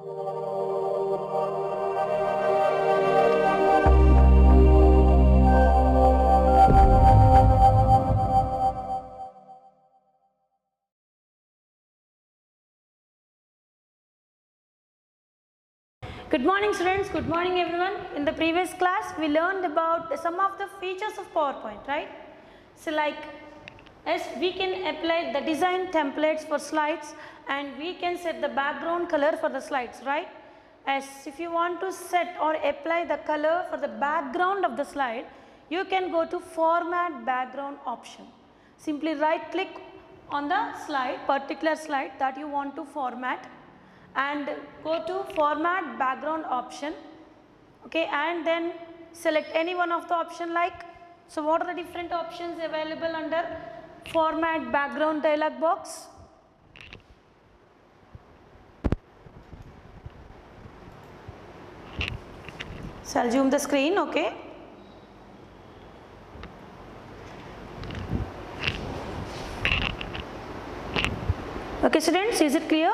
Good morning students, good morning everyone. In the previous class we learned about some of the features of PowerPoint, right? So like as we can apply the design templates for slides and we can set the background color for the slides, right? As if you want to set or apply the color for the background of the slide, you can go to format background option. Simply right click on the slide, particular slide that you want to format, and go to format background option, okay, and then select any one of the option like. So what are the different options available under format background dialog box? So I'll zoom the screen, okay. Okay students, is it clear?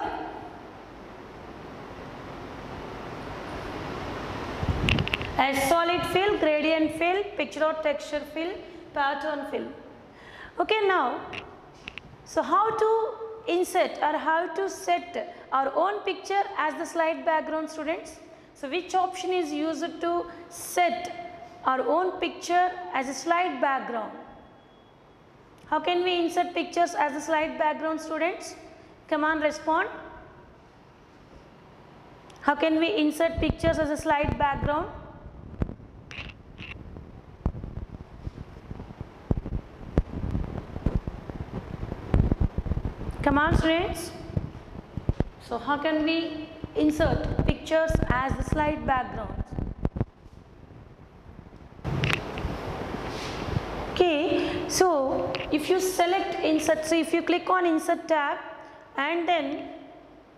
As solid fill, gradient fill, picture or texture fill, pattern fill. Okay, now, so how to insert or how to set our own picture as the slide background, students? So which option is used to set our own picture as a slide background? How can we insert pictures as a slide background, students? Come on, respond. How can we insert pictures as a slide background? Come on students. So how can we insert pictures as the slide backgrounds? Okay, so if you select insert, so if you click on insert tab and then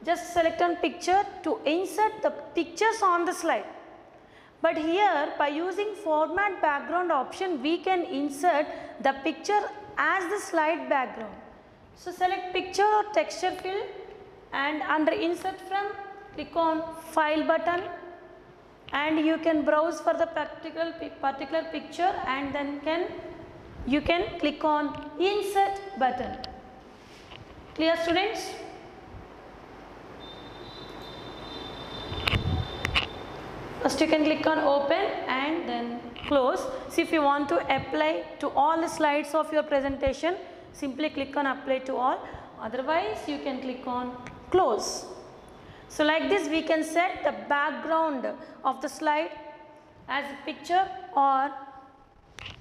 just select on picture to insert the pictures on the slide. But here by using format background option we can insert the picture as the slide background. So select picture or texture fill and under insert from click on file button and you can browse for the particular picture and then you can click on insert button. Clear students? First you can click on open and then close. See if you want to apply to all the slides of your presentation, simply click on apply to all, otherwise you can click on close. So like this we can set the background of the slide as a picture or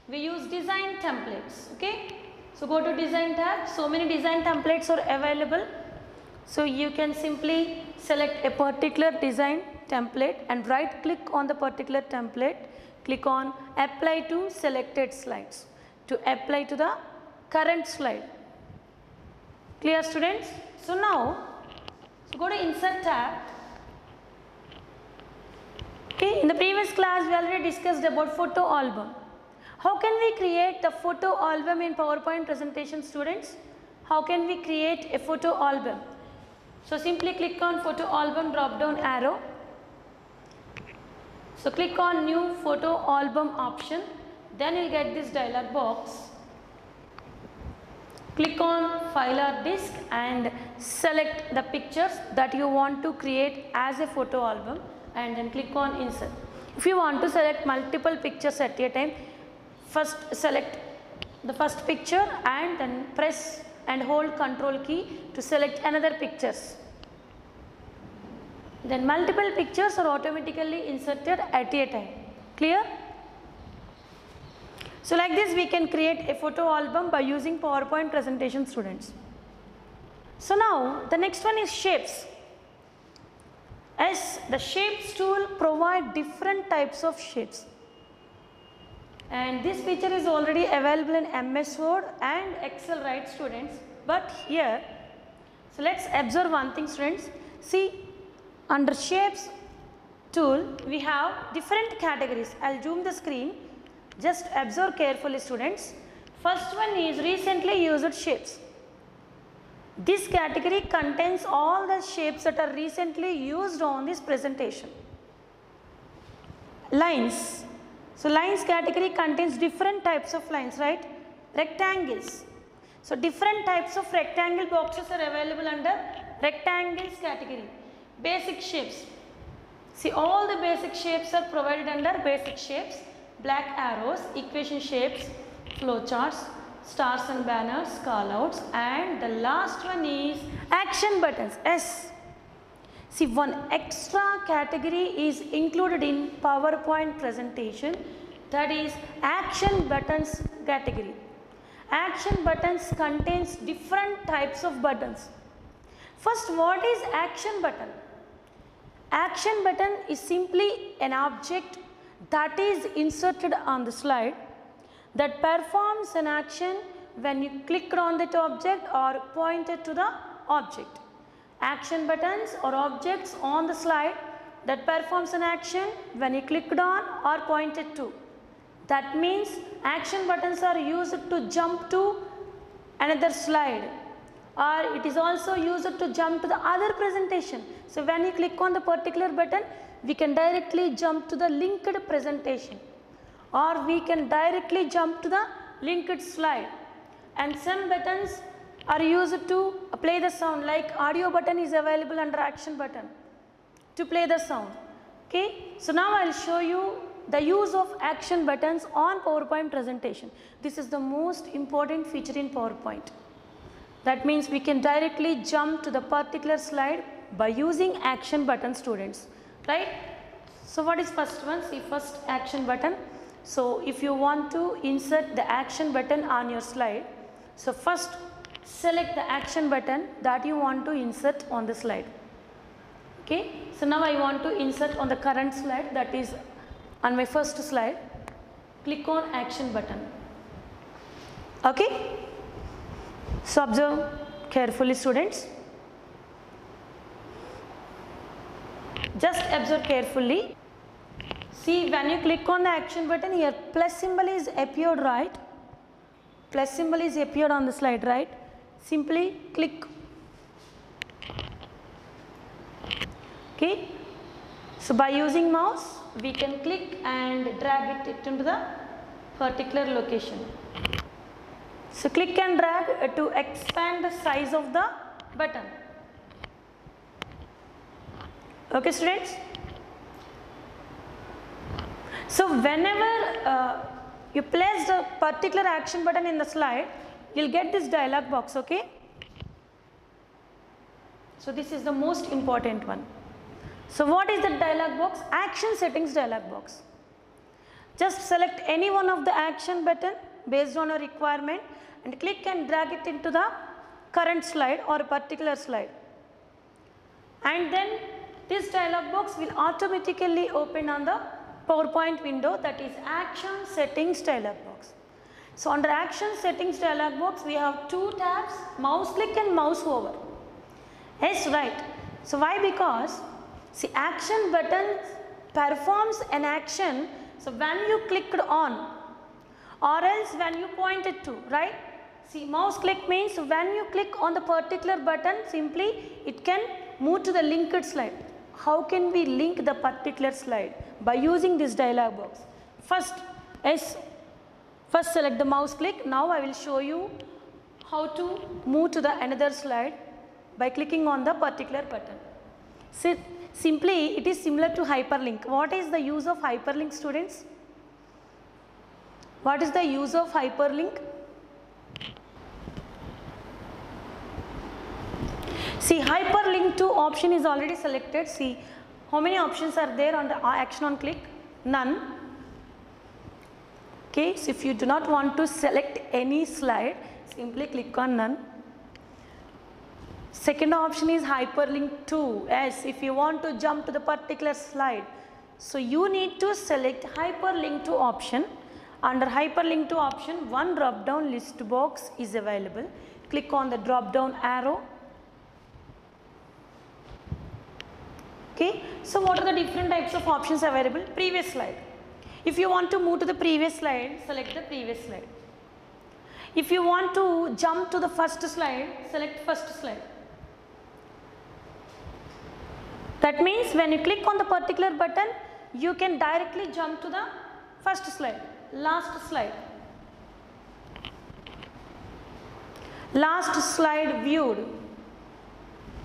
we use design templates, okay. So go to design tab, so many design templates are available. So you can simply select a particular design template and right click on the particular template, click on apply to selected slides to apply to the current slide. Clear students? So now, so go to insert tab. Okay, in the previous class we already discussed about photo album. How can we create the photo album in PowerPoint presentation, students? How can we create a photo album? So simply click on photo album drop down arrow. So click on new photo album option, then you'll get this dialog box. Click on file or disk and select the pictures that you want to create as a photo album and then click on insert. If you want to select multiple pictures at a time, first select the first picture and then press and hold control key to select another pictures. Then multiple pictures are automatically inserted at a time. Clear? So like this we can create a photo album by using PowerPoint presentation, students. So now the next one is shapes. As the shapes tool provide different types of shapes. And this feature is already available in MS Word and Excel, right students? But here, so let's observe one thing, students. See, under shapes tool we have different categories. I'll zoom the screen. Just observe carefully, students. First one is recently used shapes. This category contains all the shapes that are recently used on this presentation. Lines. So lines category contains different types of lines, right? Rectangles. So different types of rectangle boxes are available under rectangles category. Basic shapes. See, all the basic shapes are provided under basic shapes. Black arrows, equation shapes, flowcharts, stars and banners, callouts, and the last one is action buttons. S. See, one extra category is included in PowerPoint presentation, that is action buttons category. Action buttons contains different types of buttons. First, what is action button? Action button is simply an object that is inserted on the slide that performs an action when you click on that object or pointed to the object. Action buttons or objects on the slide that performs an action when you clicked on or pointed to. That means action buttons are used to jump to another slide, or it is also used to jump to the other presentation. So when you click on the particular button, we can directly jump to the linked presentation, or we can directly jump to the linked slide. And some buttons are used to play the sound, like audio button is available under action button to play the sound. Okay, so now I will show you the use of action buttons on PowerPoint presentation. This is the most important feature in PowerPoint. That means we can directly jump to the particular slide by using action button, students, right? So what is first one? See, first action button. So if you want to insert the action button on your slide, so first select the action button that you want to insert on the slide. Okay, so now I want to insert on the current slide, that is on my first slide. Click on action button. Okay, so observe carefully, students. Just observe carefully. See, when you click on the action button here, plus symbol is appeared, right? Plus symbol is appeared on the slide, right? Simply click. Okay, so by using mouse we can click and drag it into the particular location. So click and drag to expand the size of the button. Okay, students. So whenever you place the particular action button in the slide, you will get this dialog box. Okay, so this is the most important one. So what is the dialog box? Action settings dialog box. Just select any one of the action button based on a requirement and click and drag it into the current slide or a particular slide, and then this dialog box will automatically open on the PowerPoint window, that is action settings dialog box. So under action settings dialog box we have two tabs, mouse click and mouse over. Yes, right. So why? Because see, action button performs an action, so when you clicked on or else when you pointed to, right? See, mouse click means when you click on the particular button, simply it can move to the linked slide. How can we link the particular slide? By using this dialog box. First select the mouse click. Now I will show you how to move to the another slide by clicking on the particular button. See, simply it is similar to hyperlink. What is the use of hyperlink, students? What is the use of hyperlink? See, hyperlink to option is already selected. See, how many options are there on the action on click? None. Okay, so if you do not want to select any slide, simply click on none. Second option is hyperlink to. Yes, if you want to jump to the particular slide, so you need to select hyperlink to option. Under hyperlink to option, one drop down list box is available. Click on the drop down arrow. Okay, so what are the different types of options available? Previous slide. If you want to move to the previous slide, select the previous slide. If you want to jump to the first slide, select first slide. That means when you click on the particular button, you can directly jump to the first slide, last slide. Last slide viewed.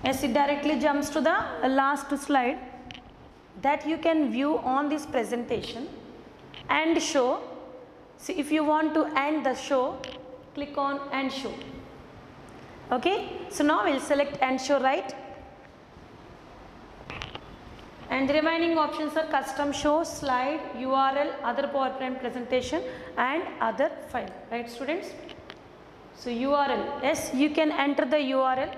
As it directly jumps to the last slide that you can view on this presentation. And show. See, if you want to end the show, click on end show. Okay, so now we'll select end show, right? And the remaining options are custom show, slide, URL, other PowerPoint presentation and other file, right students? So URL, yes, you can enter the URL.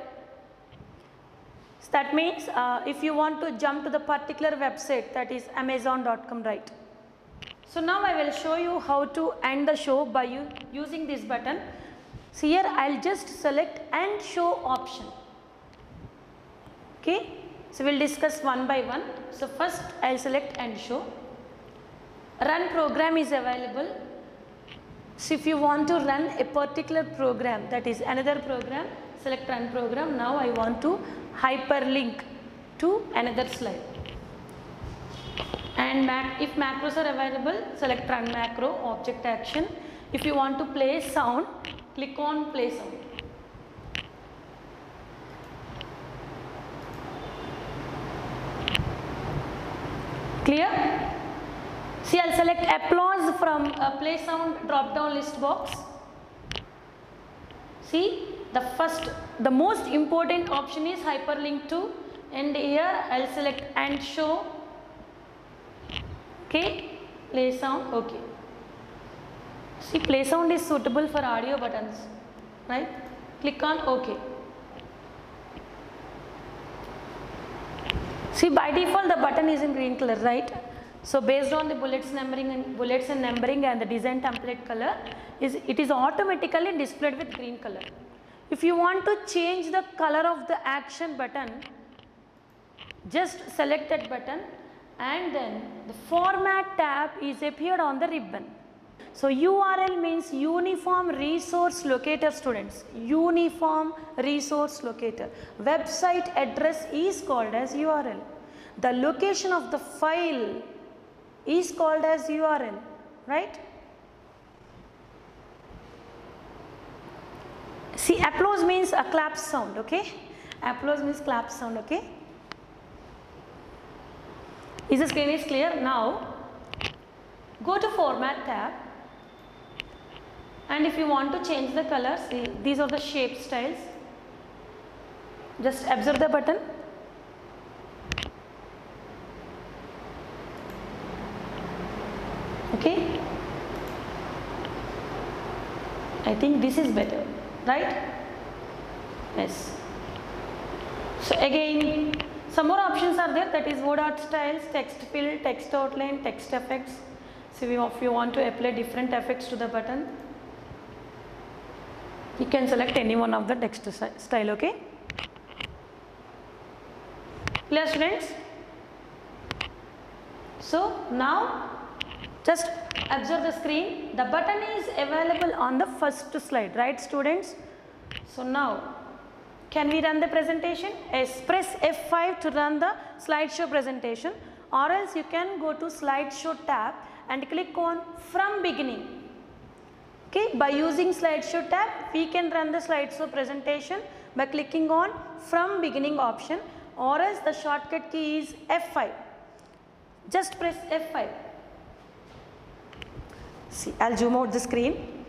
So that means if you want to jump to the particular website, that is amazon.com, right? So now I will show you how to end the show by using this button. So here I will just select end show option. Okay. So we will discuss one by one. So first I will select end show. Run program is available. So if you want to run a particular program, that is another program, select run program. Now I want to hyperlink to another slide. And if macros are available, select run macro, object action. If you want to play sound, click on play sound. Clear? See, I will select applause from play sound drop down list box. See, the most important option is hyperlink to, and here I will select end show. Okay, play sound, okay. See, play sound is suitable for audio buttons, right? Click on OK. See, by default the button is in green color, right? So based on the bullets and numbering and the design template color, it is automatically displayed with green color. If you want to change the color of the action button, just select that button. And then the format tab is appeared on the ribbon. So URL means uniform resource locator, students. Uniform resource locator. Website address is called as URL. The location of the file is called as URL, right? See, applause means a clap sound, okay? Applause means clap sound, okay? Is the screen is clear? Now go to format tab, and if you want to change the color, see, these are the shape styles. Just observe the button. Okay, I think this is better, right? Yes. So again, some more options are there, that is word art styles, text fill, text outline, text effects. So if you want to apply different effects to the button, you can select any one of the text style, okay? Clear, students? So now just observe the screen. The button is available on the first slide, right students? So now can we run the presentation? Yes, press F5 to run the slideshow presentation, or else you can go to slideshow tab and click on from beginning. Okay, by using slideshow tab, we can run the slideshow presentation by clicking on from beginning option, or else the shortcut key is F5. Just press F5. See, I'll zoom out the screen.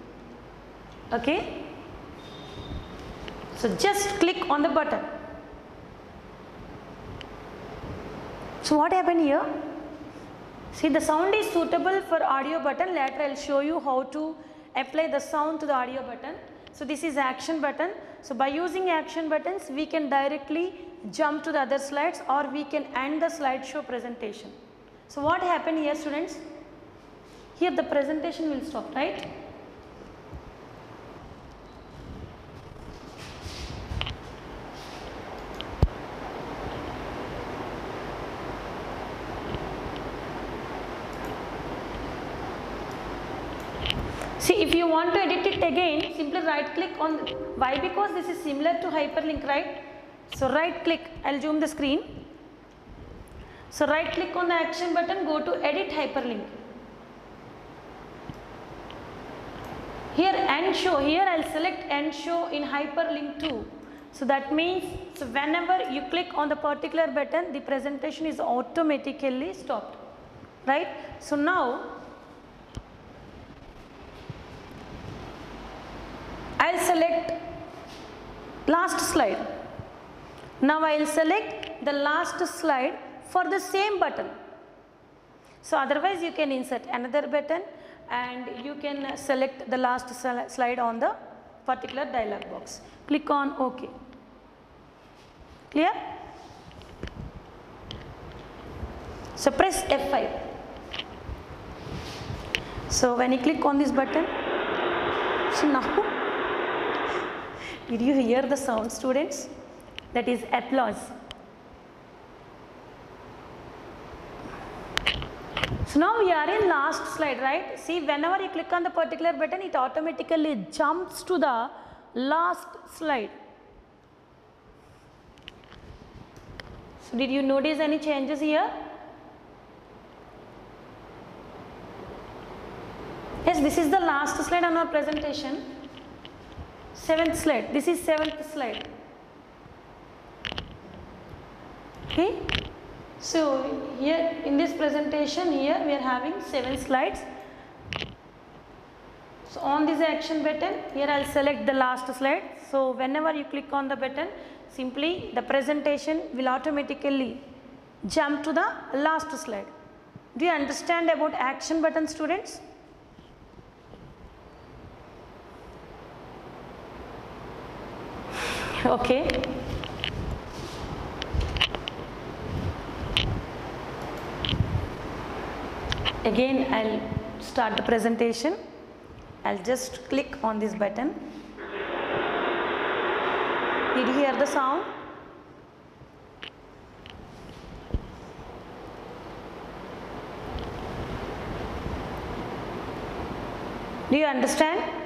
Okay. So just click on the button. So what happened here? See, the sound is suitable for audio button. Later I will show you how to apply the sound to the audio button. So this is action button. So by using action buttons, we can directly jump to the other slides, or we can end the slideshow presentation. So what happened here, students? Here the presentation will stop, right? See, if you want to edit it again, simply right click on, why? Because this is similar to hyperlink, right? So right click, I'll zoom the screen. So right click on the action button, go to edit hyperlink. Here end show, here I'll select end show in hyperlink 2. So that means, so whenever you click on the particular button, the presentation is automatically stopped, right? So now I'll select last slide. Now I'll select the last slide for the same button. So otherwise you can insert another button and you can select the last slide on the particular dialog box. Click on OK. Clear? So press F5. So when you click on this button, so now, did you hear the sound, students? That is applause. So now we are in last slide, right? See, whenever you click on the particular button, it automatically jumps to the last slide. So did you notice any changes here? Yes, this is the last slide on our presentation. 7th slide. This is 7th slide. Okay. So here in this presentation, here we are having 7 slides. So on this action button, here I'll select the last slide. So whenever you click on the button, simply the presentation will automatically jump to the last slide. Do you understand about action button, students? Okay. Again, I'll start the presentation. I'll just click on this button. Did you hear the sound? Do you understand?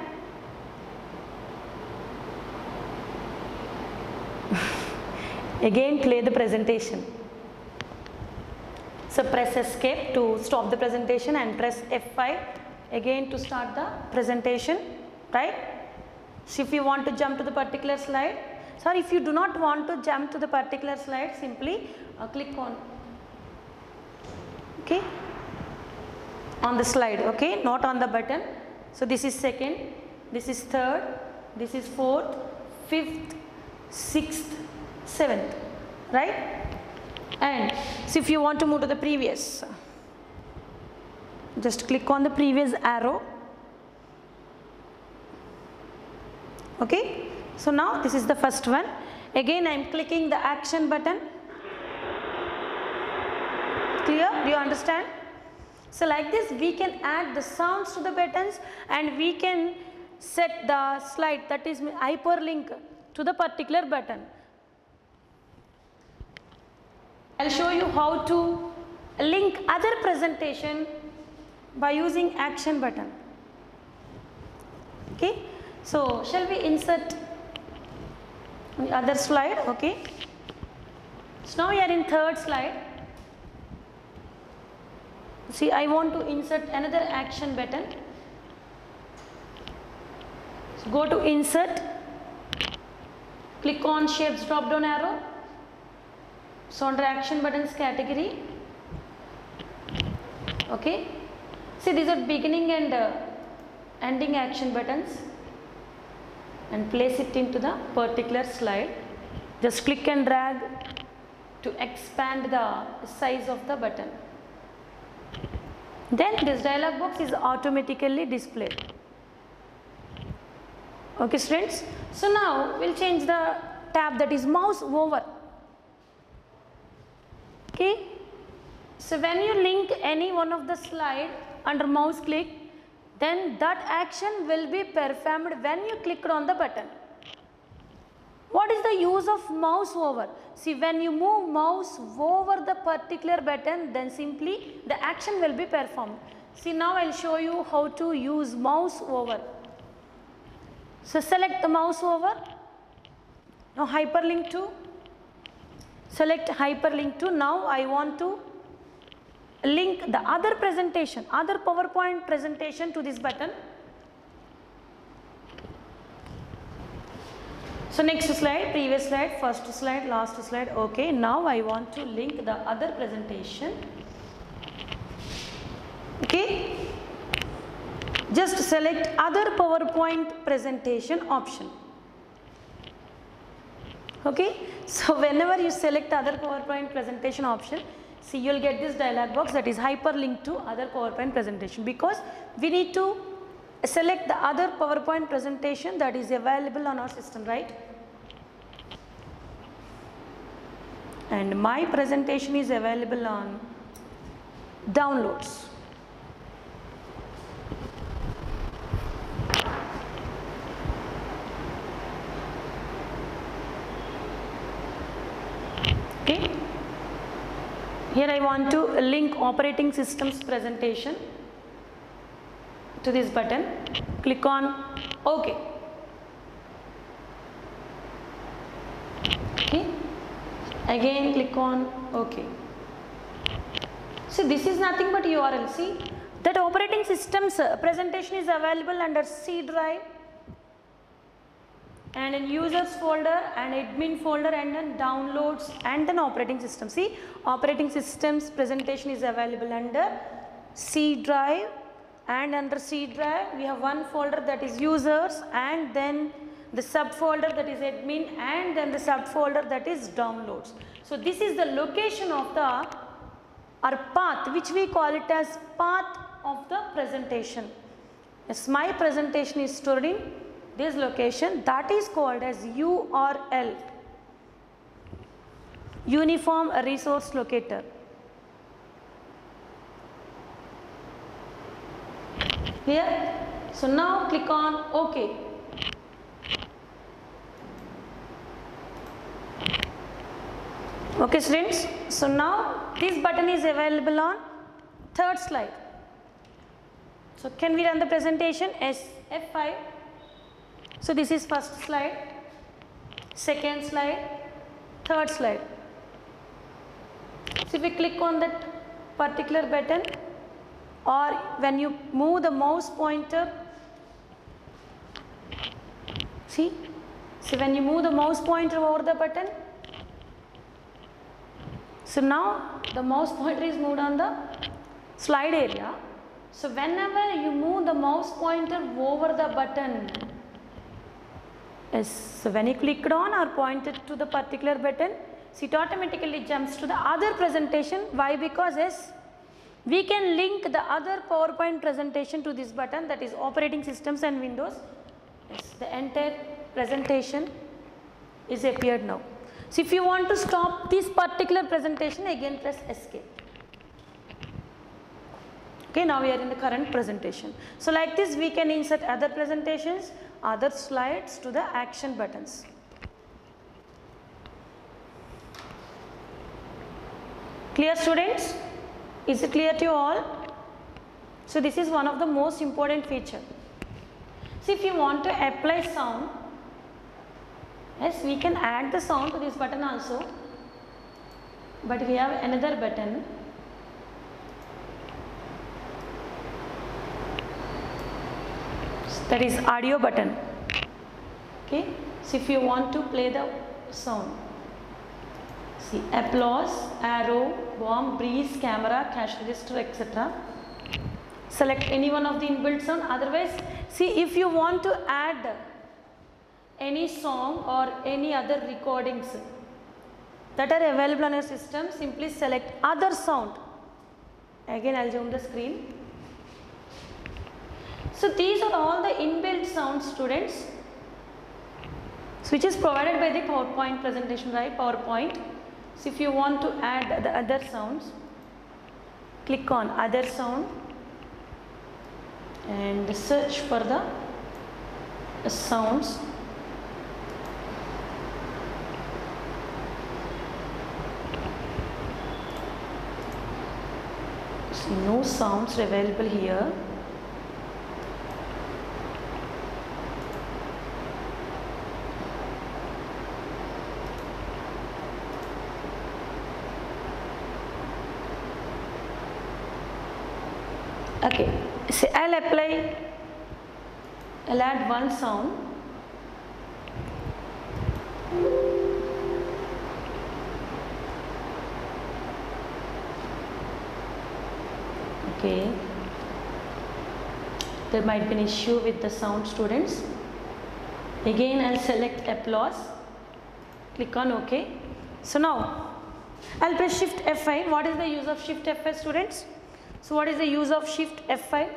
Again, play the presentation. So press escape to stop the presentation and press F5 again to start the presentation, right? So if you want to jump to the particular slide, sorry, if you do not want to jump to the particular slide, simply click on, okay, on the slide, okay, not on the button. So this is 2nd, this is 3rd, this is 4th, 5th, 6th, 7th, right? And so if you want to move to the previous, just click on the previous arrow. Okay. So now this is the first one. Again I am clicking the action button. Clear? Do you understand? So like this we can add the sounds to the buttons and we can set the slide, that is hyperlink, to the particular button. I'll show you how to link other presentation by using action button. Okay. So shall we insert the other slide? Okay. So now we are in 3rd slide. See, I want to insert another action button. So go to insert, click on shapes drop down arrow. So under action buttons category, okay. See, these are beginning and ending action buttons, and place it into the particular slide. Just click and drag to expand the size of the button. Then this dialog box is automatically displayed. Okay, students. So now we'll change the tab, that is mouse over. Okay. So when you link any one of the slide under mouse click, then that action will be performed when you click on the button. What is the use of mouse over? See, when you move mouse over the particular button, then simply the action will be performed. See, now I'll show you how to use mouse over. So select the mouse over. Now hyperlink to. Select hyperlink to. Now I want to link the other presentation, other PowerPoint presentation to this button. So next slide, previous slide, first slide, last slide. Okay, now I want to link the other presentation. Okay, just select other PowerPoint presentation option. Okay, so whenever you select other PowerPoint presentation option, see, you will get this dialog box, that is hyperlink to other PowerPoint presentation, because we need to select the other PowerPoint presentation that is available on our system, right? And my presentation is available on downloads. Okay. Here I want to link operating systems presentation to this button. Click on OK. Okay. Again click on OK. So this is nothing but URL. See, that operating systems presentation is available under C drive and in users folder and admin folder and then downloads and then operating system. See, operating systems presentation is available under C drive, and under C drive we have one folder that is users, and then the subfolder that is admin, and then the subfolder that is downloads. So this is the location of the path, which we call it as path of the presentation. Yes, my presentation is stored in this location, that is called as URL, Uniform Resource Locator. Here, so now click on OK. Okay students, so now this button is available on third slide. So can we run the presentation? Yes, F5. So this is first slide, second slide, third slide. So if we click on that particular button, or when you move the mouse pointer, see, so when you move the mouse pointer over the button, so now the mouse pointer is moved on the slide area. So whenever you move the mouse pointer over the button, yes, so when you clicked on or pointed to the particular button, so it automatically jumps to the other presentation. Why? Because yes, we can link the other PowerPoint presentation to this button, that is operating systems and Windows. Yes, the entire presentation is appeared now. So if you want to stop this particular presentation, again press escape. Okay, now we are in the current presentation. So like this we can insert other presentations, other slides to the action buttons. Clear students? Is it clear to you all? So this is one of the most important feature. So if you want to apply sound, yes, we can add the sound to this button also, but we have another button. That is audio button. Okay, so if you want to play the sound, see, applause, arrow, bomb, breeze, camera, cash register, etc. Select any one of the inbuilt sound. Otherwise, see, if you want to add any song or any other recordings that are available on your system, simply select other sound. Again, I will zoom the screen. So these are all the inbuilt sounds, students, which is provided by the PowerPoint presentation, right? PowerPoint. So if you want to add the other sounds, click on other sound and search for the sounds. See, no sounds available here. Okay, so I'll add one sound. Okay, there might be an issue with the sound, students. Again, I'll select applause, click on OK. So now I'll press Shift F5. What is the use of Shift F5, students? So what is the use of Shift F5?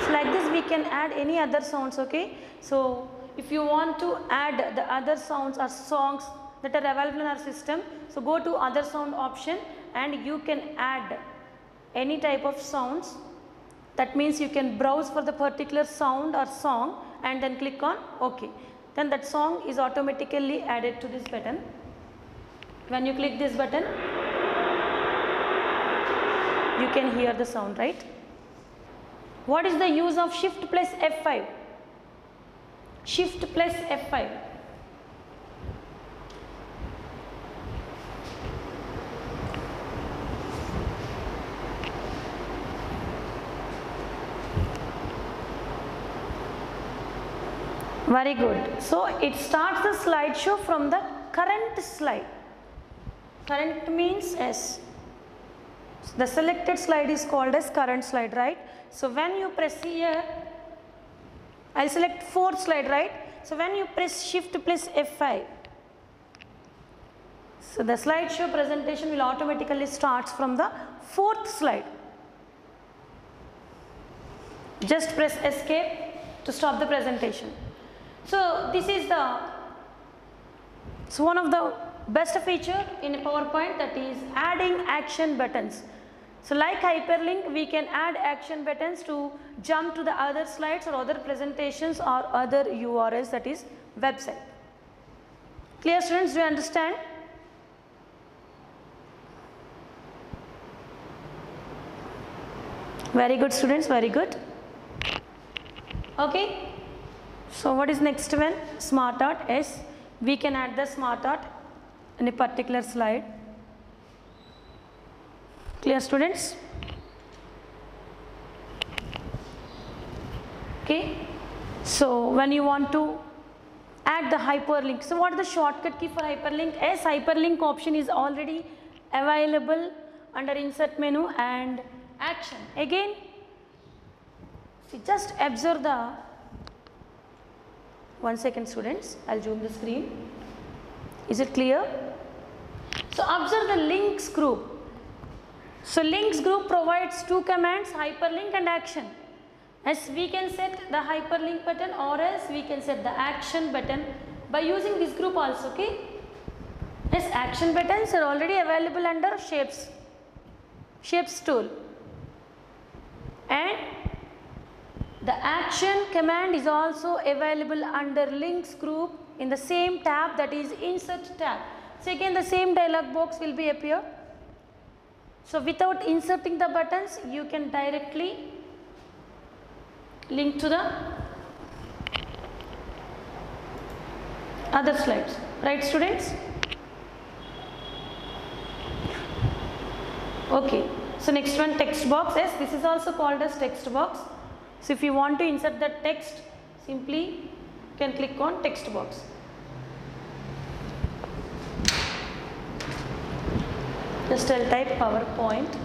So like this we can add any other sounds, okay? So if you want to add the other sounds or songs that are available in our system, so go to other sound option and you can add any type of sounds. That means you can browse for the particular sound or song and then click on OK. Then that song is automatically added to this button. When you click this button, you can hear the sound, right? What is the use of Shift plus F5? Shift plus F5. Very good. So it starts the slideshow from the current slide. Current means yes. The selected slide is called as current slide, right? So when you press here, I'll select fourth slide, right? So when you press Shift plus F5, so the slideshow presentation will automatically starts from the fourth slide. Just press Escape to stop the presentation. So this is one of the best feature in PowerPoint, that is adding action buttons. So like hyperlink, we can add action buttons to jump to the other slides or other presentations or other URLs, that is website. Clear, students? Do you understand? Very good, students, very good. Okay. So what is next one? Smart art. Yes, we can add the smart art in a particular slide. Clear, students? Okay. So when you want to add the hyperlink, so what is the shortcut key for hyperlink? Yes, hyperlink option is already available under insert menu and action. Again, see, just observe the 1 second, students, I'll zoom the screen. Is it clear? So observe the links group. So links group provides two commands, hyperlink and action. As we can set the hyperlink button or else we can set the action button by using this group also, okay? Yes, action buttons are already available under shapes tool. And the action command is also available under links group in the same tab, that is insert tab. So again the same dialog box will be appear. So without inserting the buttons, you can directly link to the other slides, right, students? Okay. So next one, text box. Yes, this is also called as text box. So if you want to insert the text, simply you can click on text box. Just I'll type PowerPoint.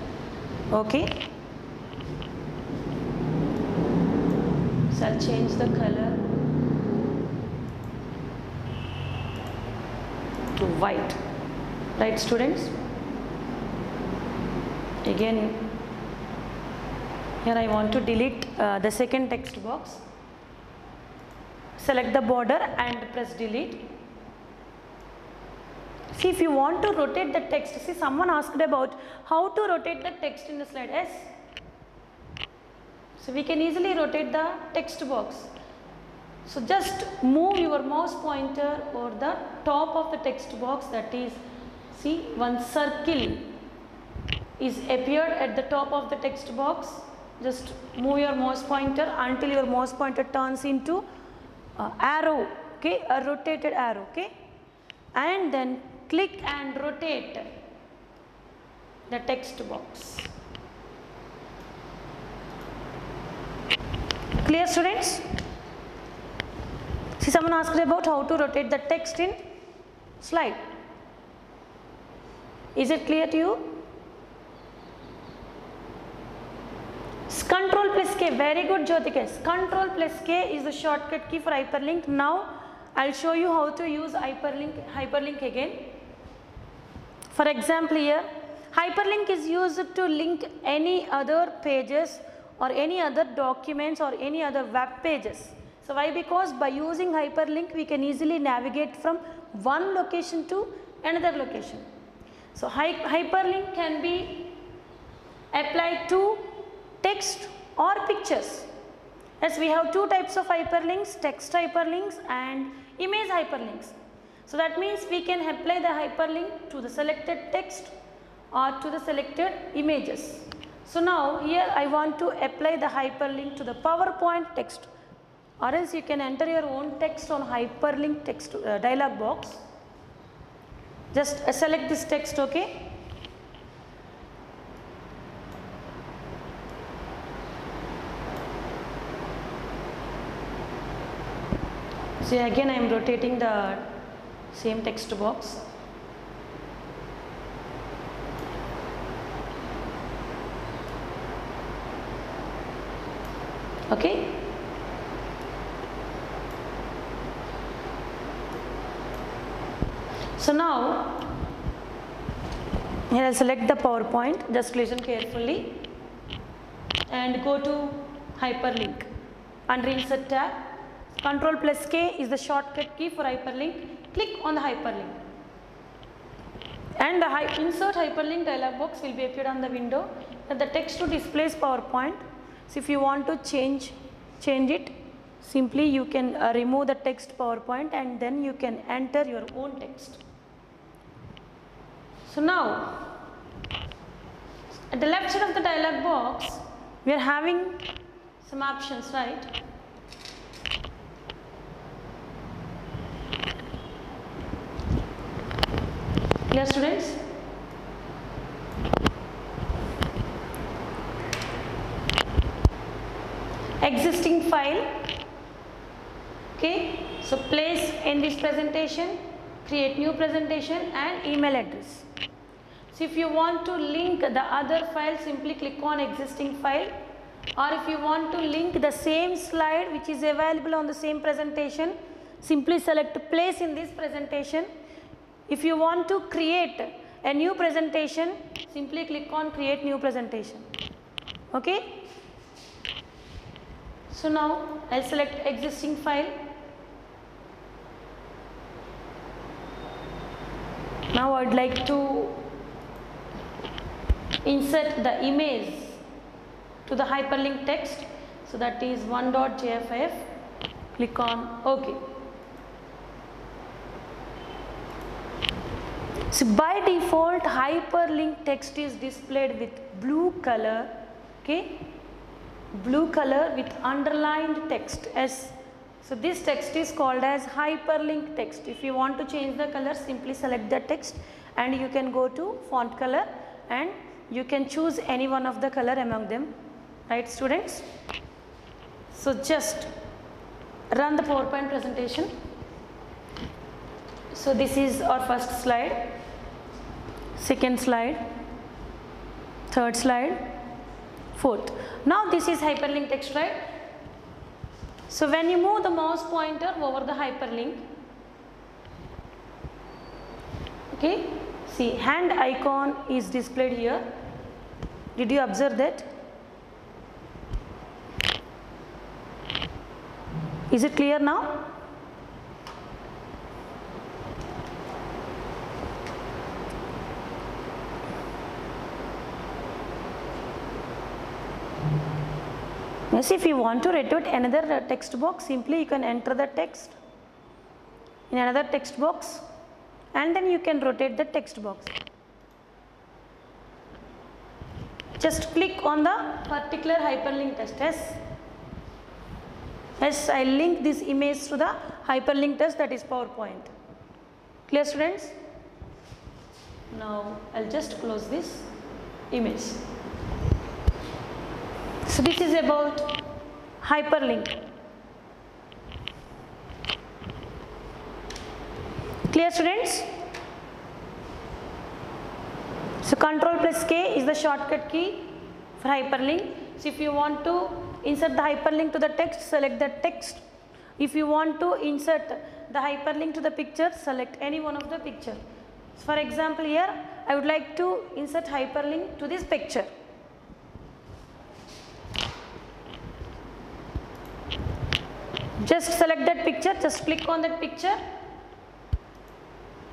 Okay. So I'll change the color to white. Right, students? Again, here I want to delete the second text box. Select the border and press delete. See, if you want to rotate the text, see, someone asked about how to rotate the text in the slide. Yes. So we can easily rotate the text box. So just move your mouse pointer over the top of the text box, that is See, one circle is appeared at the top of the text box. Just move your mouse pointer until your mouse pointer turns into arrow, okay, a rotated arrow, okay, and then click and rotate the text box. Clear, students? See, someone asked about how to rotate the text in slide. Is it clear to you? Control plus K, very good, Jyotika. Control plus K is the shortcut key for hyperlink. Now I'll show you how to use hyperlink again. For example, here hyperlink is used to link any other pages or any other documents or any other web pages. So why? Because by using hyperlink we can easily navigate from one location to another location. So hyperlink can be applied to text or pictures. As we have two types of hyperlinks, text hyperlinks and image hyperlinks. So that means we can apply the hyperlink to the selected text or to the selected images. So now here I want to apply the hyperlink to the PowerPoint text, or else you can enter your own text on hyperlink text dialog box. Just select this text, okay. See, again I am rotating the same text box. Okay. So now here I will select the PowerPoint, just listen carefully and go to hyperlink. Under insert tab, Control plus K is the shortcut key for hyperlink. Click on the hyperlink and the insert hyperlink dialog box will be appeared on the window, and the text to displays PowerPoint. So if you want to change it, simply you can remove the text PowerPoint and then you can enter your own text. So now at the left side of the dialog box we are having some options, right? Clear, students? Existing file, okay, so place in this presentation, create new presentation and email address. So if you want to link the other file, simply click on existing file, or if you want to link the same slide which is available on the same presentation, simply select place in this presentation. If you want to create a new presentation, simply click on create new presentation, okay. So now I will select existing file. Now I would like to insert the image to the hyperlink text. So that is 1.jfif. Click on OK. So by default hyperlink text is displayed with blue color, okay, blue color with underlined text S. So this text is called as hyperlink text. If you want to change the color, simply select the text and you can go to font color and you can choose any one of the color among them, right, students? So just run the PowerPoint presentation. So this is our first slide, second slide, third slide, fourth. Now this is hyperlink text, right? So when you move the mouse pointer over the hyperlink, okay, see hand icon is displayed here. Did you observe that? Is it clear now? Yes, if you want to rotate another text box, simply you can enter the text in another text box and then you can rotate the text box. Just click on the particular hyperlink text. Yes, I link this image to the hyperlink text, that is PowerPoint. Clear, students? Now I'll just close this image. So this is about hyperlink. Clear, students? So Ctrl plus K is the shortcut key for hyperlink. So if you want to insert the hyperlink to the text, select the text. If you want to insert the hyperlink to the picture, select any one of the picture. So for example, here I would like to insert hyperlink to this picture. Just select that picture, just click on that picture,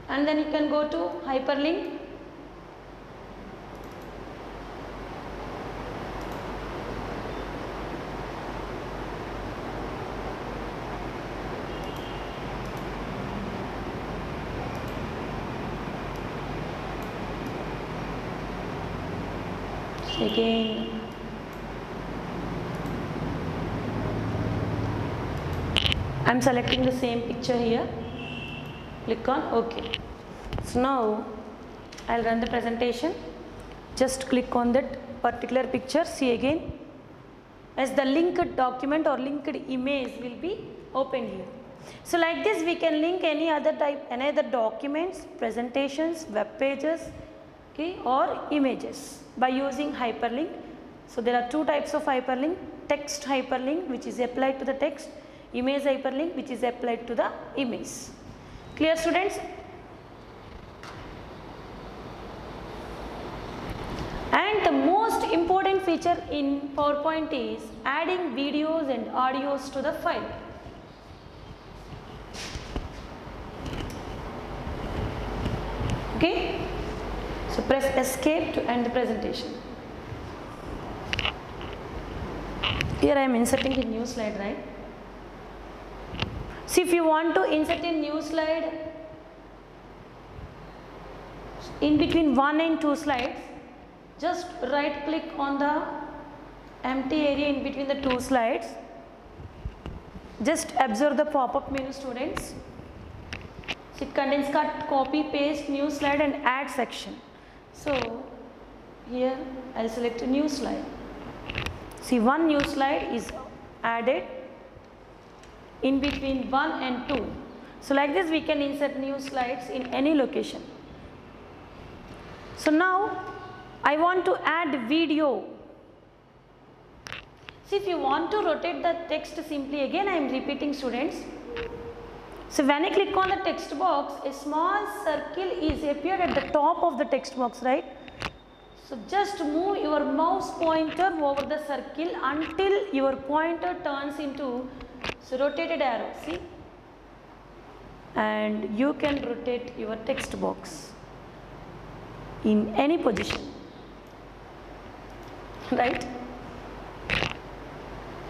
and then you can go to hyperlink. Again, I am selecting the same picture here, click on OK. So now I will run the presentation, just click on that particular picture, see again, as the linked document or linked image will be opened here. So like this we can link any other documents, presentations, web pages, okay, or images by using hyperlink. So there are two types of hyperlink: text hyperlink, which is applied to the text; image hyperlink, which is applied to the image. Clear, students? And the most important feature in PowerPoint is adding videos and audios to the file. Okay? So press escape to end the presentation. Here I am inserting a new slide, right? See, if you want to insert a new slide in between 1 and 2 slides, just right click on the empty area in between the 2 slides. Just observe the pop-up menu, students. So it contains cut, copy, paste, new slide and add section. So here I will select a new slide. See, one new slide is added in between 1 and 2. So like this we can insert new slides in any location. So now I want to add video. See, if you want to rotate the text simply, again I am repeating, students. So when I click on the text box, a small circle is appeared at the top of the text box, right? So just move your mouse pointer over the circle until your pointer turns into rotated arrow, see? And you can rotate your text box in any position, right?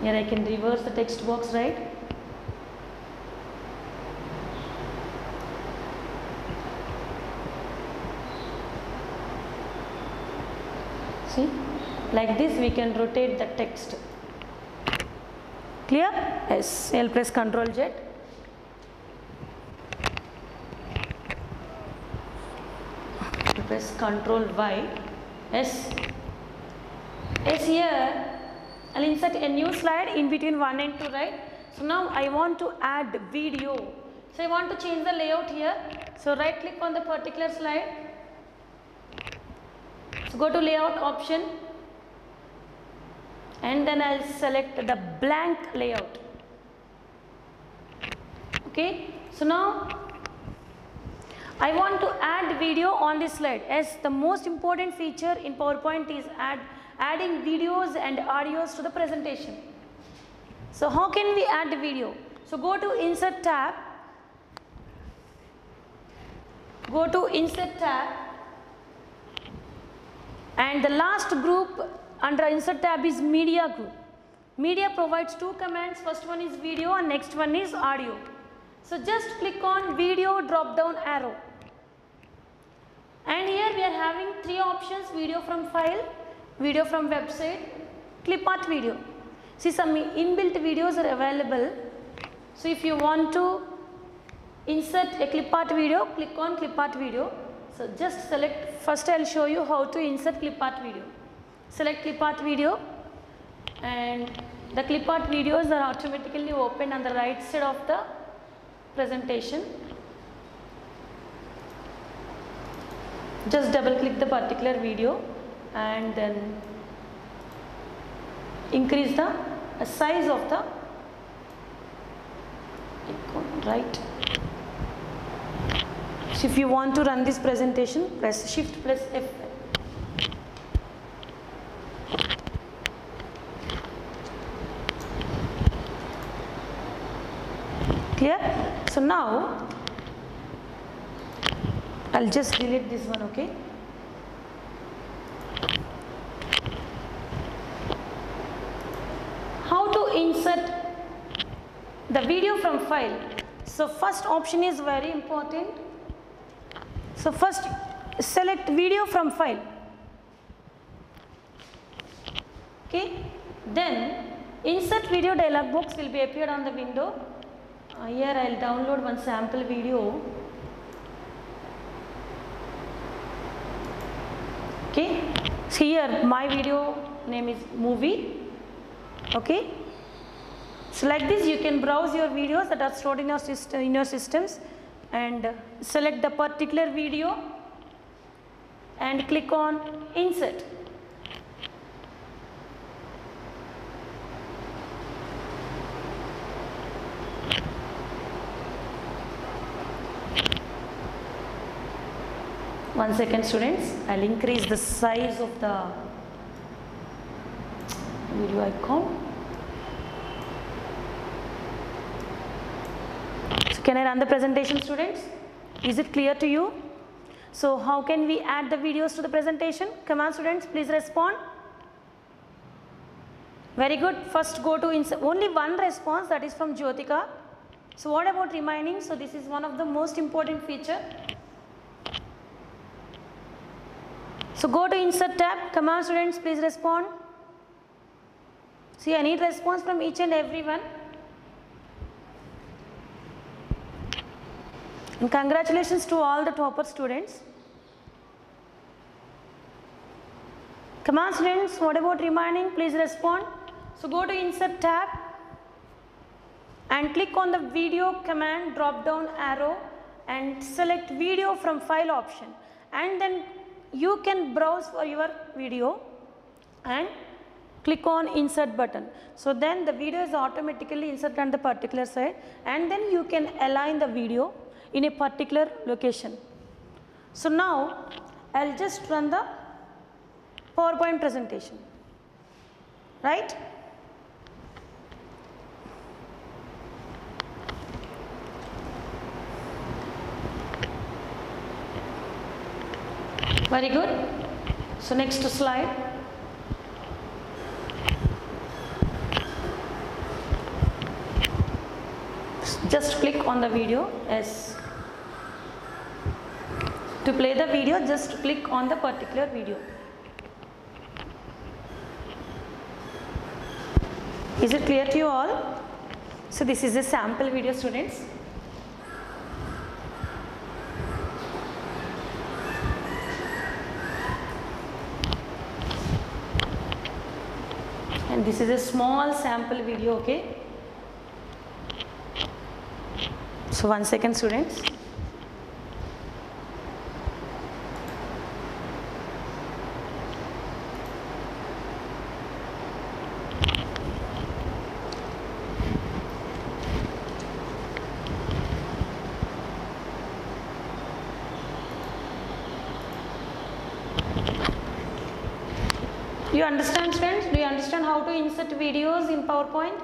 Here I can reverse the text box, right? See, like this we can rotate the text. Clear? Yes. I'll press Ctrl Z. I'll press Ctrl Y. Yes. Yes, here I'll insert a new slide in between 1 and 2, right? So now I want to add video. So I want to change the layout here. So right click on the particular slide. So go to layout option and then I'll select the blank layout. Okay. So now I want to add video on this slide, as the most important feature in PowerPoint is adding videos and audios to the presentation. So how can we add the video? So go to Insert tab, and the last group under Insert tab is Media group. Media provides two commands, first one is video and next one is audio. So just click on video drop down arrow. And here we are having 3 options: video from file, video from website, clip art video. See, some inbuilt videos are available. So if you want to insert a clip art video, click on clip art video. So just select, first I will show you how to insert clip art video. Select clip art video, and the clip art videos are automatically opened on the right side of the presentation. Just double click the particular video and then increase the size of the icon, right. So if you want to run this presentation, press Shift plus F. Clear? So now I'll just delete this one, okay. How to insert the video from file? So first option is very important. So first select video from file, okay. Then insert video dialog box will be appeared on the window. Here I will download one sample video. Okay, so here my video name is movie. Okay, so like this you can browse your videos that are stored in your systems, and select the particular video and click on insert. One second students, I'll increase the size of the video icon. So can I run the presentation, students? Is it clear to you? So how can we add the videos to the presentation? Come on students, please respond. Very good. First go to insert. Only one response, that is from Jyotika. So what about remaining? So this is one of the most important feature. So go to insert tab. Come on students, please respond. See, I need response from each and everyone. And congratulations to all the topper students. Come on students, what about remaining? Please respond. So go to insert tab and click on the video command drop down arrow and select video from file option, and then you can browse for your video and click on insert button. So then the video is automatically inserted on the particular side, and then you can align the video in a particular location. So now I'll just run the PowerPoint presentation, right? Very good. So next slide. Just click on the video. Yes. To play the video, just click on the particular video. Is it clear to you all? So this is a sample video, students. And this is a small sample video, okay? So 1 second, students. You understand, friends? Do you understand how to insert videos in PowerPoint?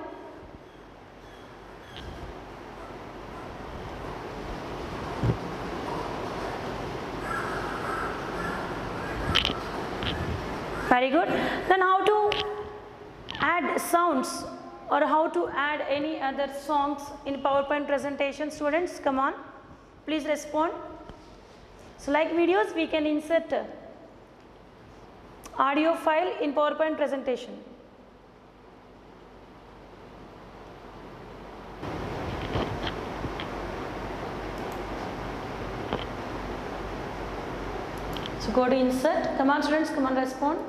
Very good. Then how to add sounds or how to add any other songs in PowerPoint presentation, students? Come on, please respond. So like videos, we can insert audio file in PowerPoint presentation. So go to insert. Come on students, come on, respond.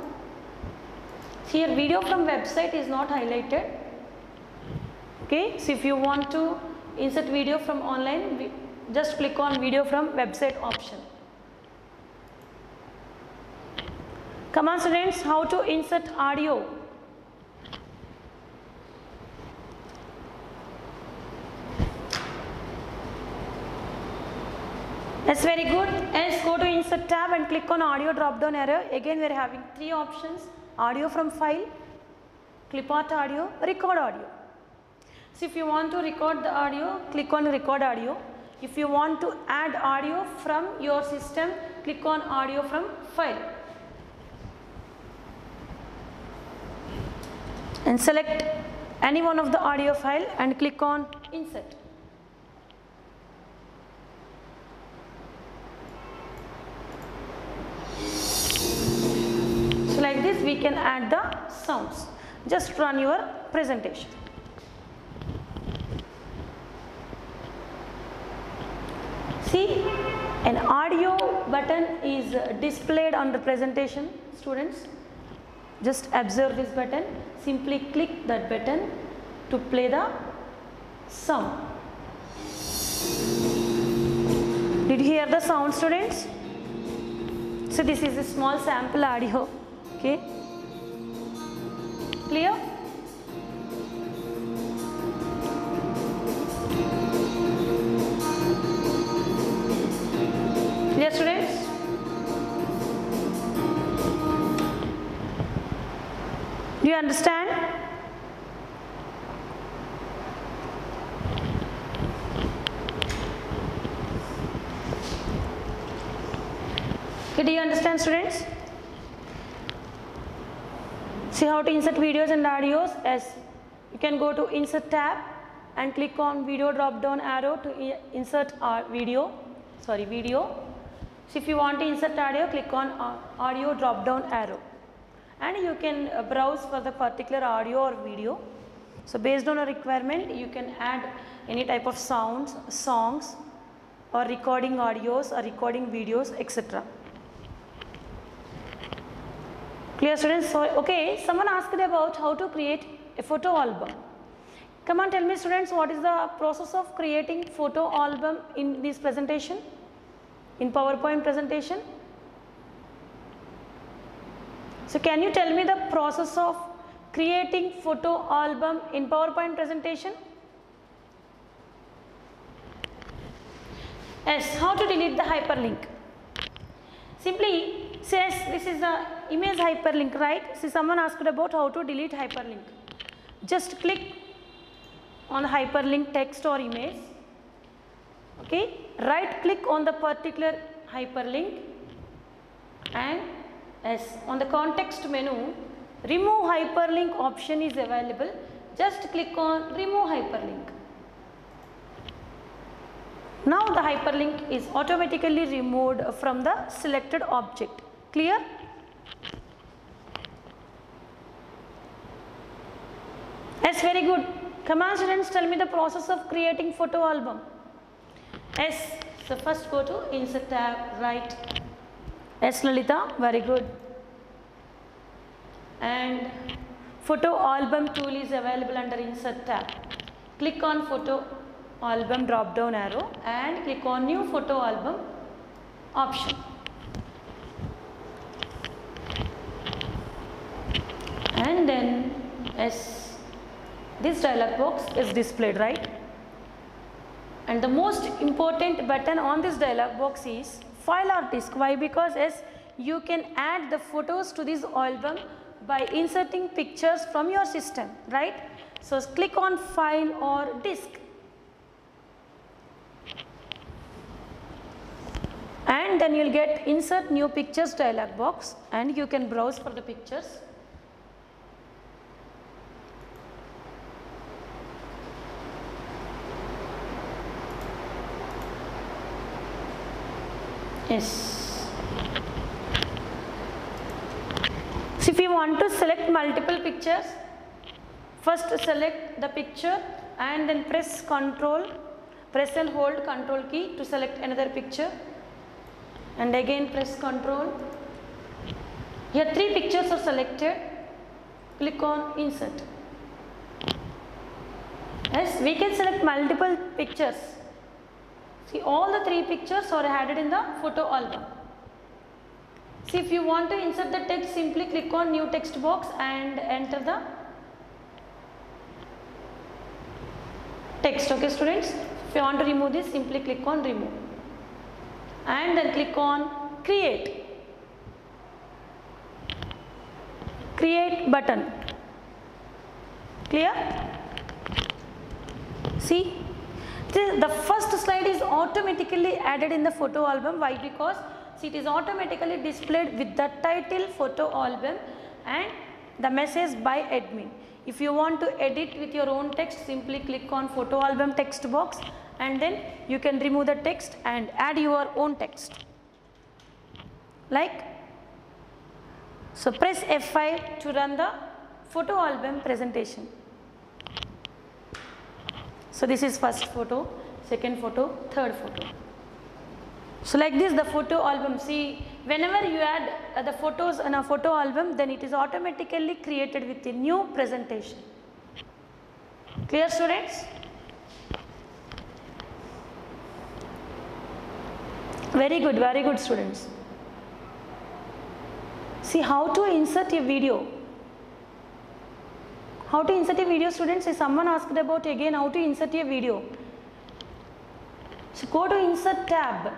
Here video from website is not highlighted. Okay, so if you want to insert video from online, just click on video from website option. Come on students, how to insert audio? That's very good. Yes, go to insert tab and click on audio drop down arrow. Again we are having three options: audio from file, clip art audio, record audio. So if you want to record the audio, click on record audio. If you want to add audio from your system, click on audio from file. And select any one of the audio file and click on insert. So like this we can add the sounds. Just run your presentation. See, an audio button is displayed on the presentation, students. Just observe this button. Simply click that button to play the sound. Did you hear the sound, students? So this is a small sample audio. Okay, clear? Clear, students? Do you understand? Okay, do you understand, students? See how to insert videos and audios. As you can go to insert tab and click on video drop down arrow to insert video. So if you want to insert audio, click on audio drop down arrow, and you can browse for the particular audio or video. So based on a requirement, you can add any type of sounds, songs, or recording audios or recording videos, etc. Clear, students? So okay, someone asked about how to create a photo album. Come on, tell me, students, what is the process of creating photo album in this presentation, in PowerPoint presentation? So can you tell me the process of creating photo album in PowerPoint presentation? Yes, how to delete the hyperlink? Simply says this is the image hyperlink, right? See, someone asked about how to delete hyperlink. Just click on the hyperlink text or image. Okay, right click on the particular hyperlink, and yes, on the context menu, remove hyperlink option is available. Just click on remove hyperlink. Now the hyperlink is automatically removed from the selected object. Clear? Yes, very good. Come on, students, tell me the process of creating photo album. Yes, so first go to insert tab, right. Yes, Lalita, very good. And photo album tool is available under insert tab. Click on photo album drop down arrow and click on new photo album option. And then yes, this dialog box is displayed, right? And the most important button on this dialog box is file or disk. Why? Because yes, you can add the photos to this album by inserting pictures from your system, right? So click on file or disk. And then you will get insert new pictures dialog box, and you can browse for the pictures. Yes. So if you want to select multiple pictures, first select the picture and then press and hold control key to select another picture, and again press control. Here 3 pictures are selected. Click on insert. Yes, we can select multiple pictures. See, all the 3 pictures are added in the photo album. See, if you want to insert the text, simply click on new text box and enter the text. Okay students, if you want to remove this, simply click on remove and then click on create button. Clear? See, the first slide is automatically added in the photo album. Why? Because see, it is automatically displayed with the title photo album and the message by admin. If you want to edit with your own text, simply click on photo album text box and then you can remove the text and add your own text. Like, so press F5 to run the photo album presentation. So this is first photo, second photo, third photo. So like this the photo album, see, whenever you add the photos in a photo album, then it is automatically created with a new presentation. Clear students? Very good students. See how to insert a video. How to insert a video students? If someone asked about again how to insert a video. So go to insert tab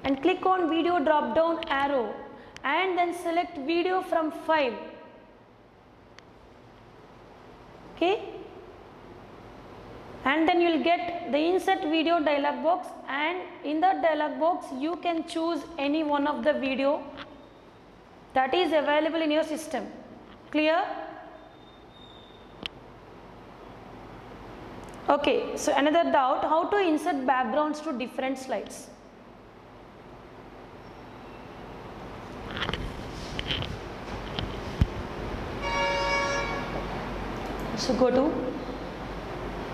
and click on video drop down arrow and then select video from file. Okay, and then you will get the insert video dialog box, and in that dialog box you can choose any one of the video that is available in your system. Clear? Okay, so another doubt, how to insert backgrounds to different slides. So go to,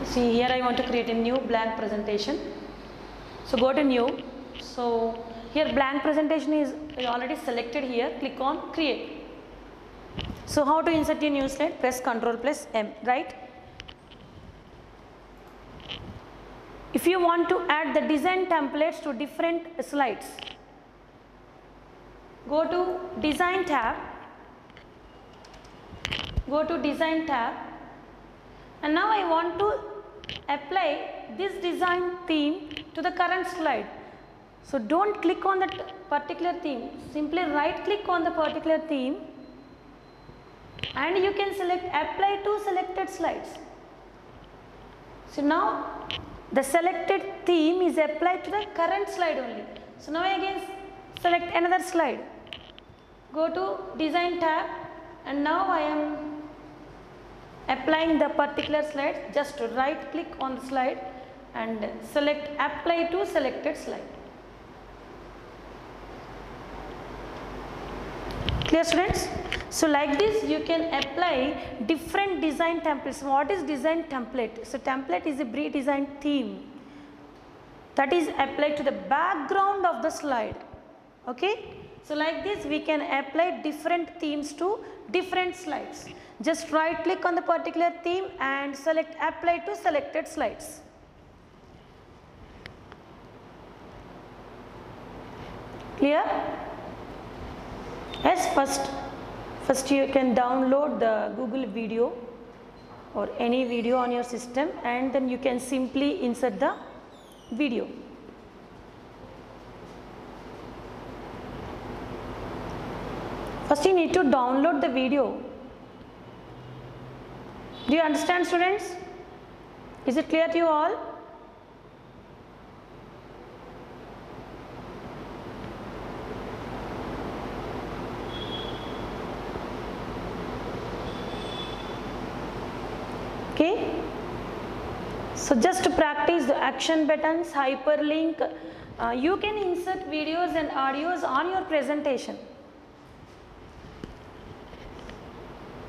see here I want to create a new blank presentation. So go to new. So here blank presentation is already selected here. Click on create. So how to insert a new slide? Press Ctrl plus M, right? If you want to add the design templates to different slides, go to design tab. Go to design tab. And now I want to apply this design theme to the current slide. So don't click on that particular theme, simply right click on the particular theme and you can select apply to selected slides. So now the selected theme is applied to the current slide only. So now again select another slide. Go to design tab and now I am applying the particular slide. Just right click on the slide and select apply to selected slide. Clear students? So like this you can apply different design templates. What is design template? So template is a pre-designed theme that is applied to the background of the slide. Okay? So like this we can apply different themes to different slides. Just right click on the particular theme and select apply to selected slides. Clear? Yes, first you can download the Google video or any video on your system and then you can simply insert the video. First you need to download the video. Do you understand students? Is it clear to you all? Okay. So just to practice the action buttons, hyperlink, You can insert videos and audios on your presentation.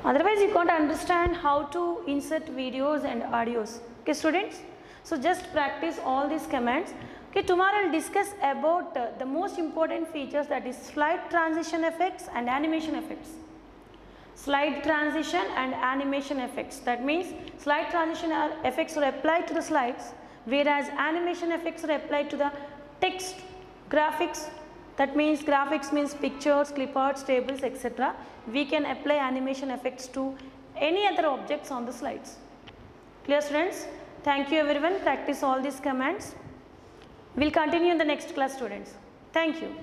Otherwise you can't understand how to insert videos and audios. Okay students, so just practice all these commands. Okay, tomorrow I'll discuss about the most important features, that is slide transition effects and animation effects. Slide transition and animation effects, that means slide transition effects are applied to the slides, whereas animation effects are applied to the text, graphics. That means graphics means pictures, cliparts, tables, etc. We can apply animation effects to any other objects on the slides. Clear students? Thank you everyone. Practice all these commands. We will continue in the next class students. Thank you.